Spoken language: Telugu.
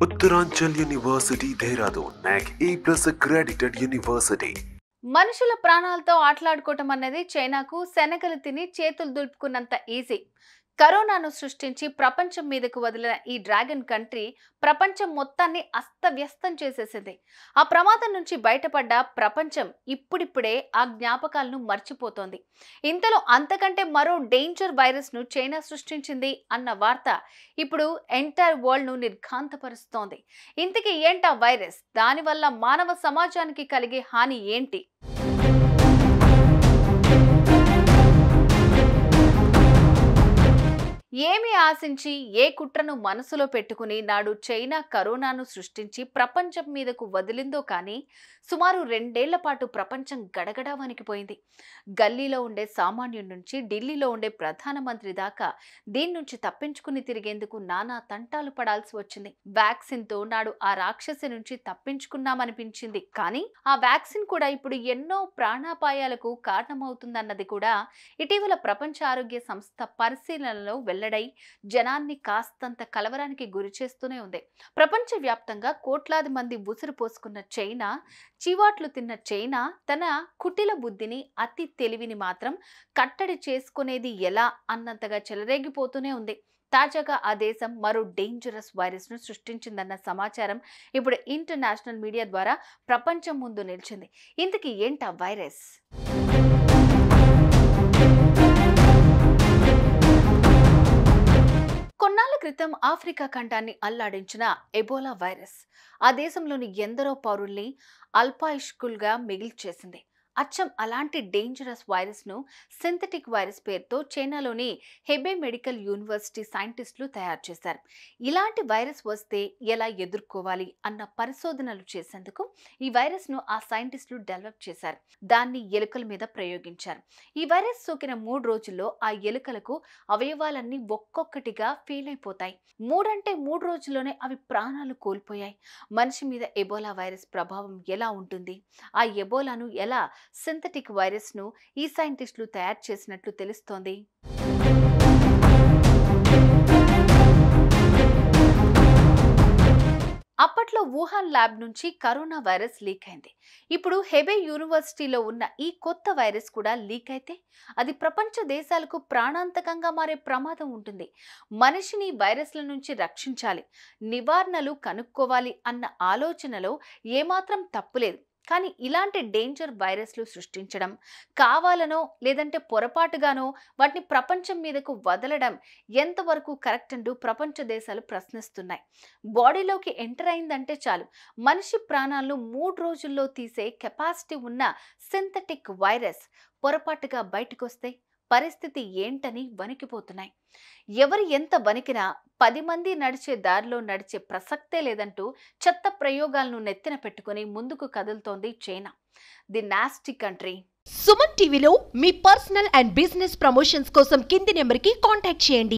Uttaranchal University, Dehradun, NAC A+ accredited university. మనుషుల ప్రాణాలతో ఆటలాడుకోవటం అనేది చైనాకు శనగలు తిని చేతులు దులుపుకున్నంత ఈజీ. కరోనాను సృష్టించి ప్రపంచం మీదకు వదిలిన ఈ డ్రాగన్ కంట్రీ ప్రపంచం మొత్తాన్ని అస్తవ్యస్తం చేసేసింది. ఆ ప్రమాదం నుంచి బయటపడ్డ ప్రపంచం ఇప్పుడిప్పుడే ఆ జ్ఞాపకాలను మర్చిపోతోంది. ఇంతలో అంతకంటే మరో డేంజర్ వైరస్ ను చైనా సృష్టించింది అన్న వార్త ఇప్పుడు ఎంటైర్ వరల్డ్ ను నిర్ఘాంతపరుస్తోంది. ఇంతకీ ఏంటా వైరస్? దానివల్ల మానవ సమాజానికి కలిగే హాని ఏంటి? ఏమి ఆశించి ఏ కుట్రను మనసులో పెట్టుకుని నాడు చైనా కరోనాను సృష్టించి ప్రపంచం మీదకు వదిలిందో కానీ సుమారు 2 ఏళ్ల పాటు ప్రపంచం గడగడా వణికిపోయింది. గల్లీలో ఉండే సామాన్యుడి నుంచి ఢిల్లీలో ఉండే ప్రధానమంత్రి దాకా దీని నుంచి తప్పించుకుని తిరిగేందుకు నానా తంటాలు పడాల్సి వచ్చింది. వ్యాక్సిన్ తో నాడు ఆ రాక్షసి నుంచి తప్పించుకున్నామనిపించింది. కానీ ఆ వ్యాక్సిన్ కూడా ఇప్పుడు ఎన్నో ప్రాణాపాయాలకు కారణమవుతుందన్నది కూడా ఇటీవల ప్రపంచ ఆరోగ్య సంస్థ పరిశీలనలో వెల్లడై జనాన్ని కాస్తంత కలవరానికి గురి చేస్తూనే ఉంది. ప్రపంచవ్యాప్తంగా కోట్లాది మంది ఉసురు పోసుకున్న చైనా, చీవాట్లు తిన్న చైనా తన కుటిల బుద్ధిని, అతి తెలివిని మాత్రం కట్టడి చేసుకునేది ఎలా అన్నంతగా చెలరేగిపోతూనే ఉంది. తాజాగా ఆ దేశం మరో డేంజరస్ వైరస్ ను సృష్టించిందన్న సమాచారం ఇప్పుడు ఇంటర్నేషనల్ మీడియా ద్వారా ప్రపంచం ముందు నిలిచింది. ఇంతకీ ఏంటా వైరస్? కొన్నాళ్ల క్రితం ఆఫ్రికా ఖండాన్ని అల్లాడించిన ఎబోలా వైరస్ ఆ దేశంలోని ఎందరో పౌరుల్ని అల్పాయుష్కులుగా మిగిల్చేసింది. అచ్చం అలాంటి డేంజరస్ వైరస్ ను సింథటిక్ వైరస్ పేరుతో చైనాలోని హెబే మెడికల్ యూనివర్సిటీ సైంటిస్టులు తయారు చేశారు. ఇలాంటి వైరస్ వస్తే ఎలా ఎదుర్కోవాలి అన్న పరిశోధనలు చేసేందుకు ఈ వైరస్ ను ఆ సైంటిస్టులు డెవలప్ చేశారు. దాన్ని ఎలుకల మీద ప్రయోగించారు. ఈ వైరస్ సోకిన 3 రోజుల్లో ఆ ఎలుకలకు అవయవాలన్నీ ఒక్కొక్కటిగా ఫెయిల్ అయిపోతాయి. 3 రోజుల్లోనే అవి ప్రాణాలు కోల్పోయాయి. మనిషి మీద ఎబోలా వైరస్ ప్రభావం ఎలా ఉంటుంది? ఆ ఎబోలాను ఎలా సింథటిక్ వైరస్ ను ఈ సైంటిస్టులు తయారు చేసినట్లు తెలుస్తోంది. అప్పట్లో వుహాన్ ల్యాబ్ నుంచి కరోనా వైరస్ లీక్ అయింది. ఇప్పుడు హెబే యూనివర్సిటీలో ఉన్న ఈ కొత్త వైరస్ కూడా లీక్ అయితే అది ప్రపంచ దేశాలకు ప్రాణాంతకంగా మారే ప్రమాదం ఉంటుంది. మనిషిని వైరస్ల నుంచి రక్షించాలి, నివారణలు కనుక్కోవాలి అన్న ఆలోచనలో ఏమాత్రం తప్పులేదు. కానీ ఇలాంటి డేంజర్ వైరస్లు సృష్టించడం, కావాలనో లేదంటే పొరపాటుగానో వాటిని ప్రపంచం మీదకు వదలడం ఎంతవరకు కరెక్ట్ అంటూ ప్రపంచ దేశాలు ప్రశ్నిస్తున్నాయి. బాడీలోకి ఎంటర్ అయిందంటే చాలు మనిషి ప్రాణాలను 3 రోజుల్లో తీసే కెపాసిటీ ఉన్న సింథటిక్ వైరస్ పొరపాటుగా బయటకొస్తే పరిస్థితి ఏంటని వణికిపోతున్నాయి. ఎవరు ఎంత వణికినా 10 మంది నడిచే దారిలో నడిచే ప్రసక్తే లేదంటూ చెత్త ప్రయోగాలను నెత్తిన పెట్టుకుని ముందుకు కదులుతోంది China, the nasty country. Suman టీవీలో మీ పర్సనల్ అండ్ బిజినెస్ ప్రమోషన్స్ కోసం కింది నెంబర్కి కాంటాక్ట్ చేయండి.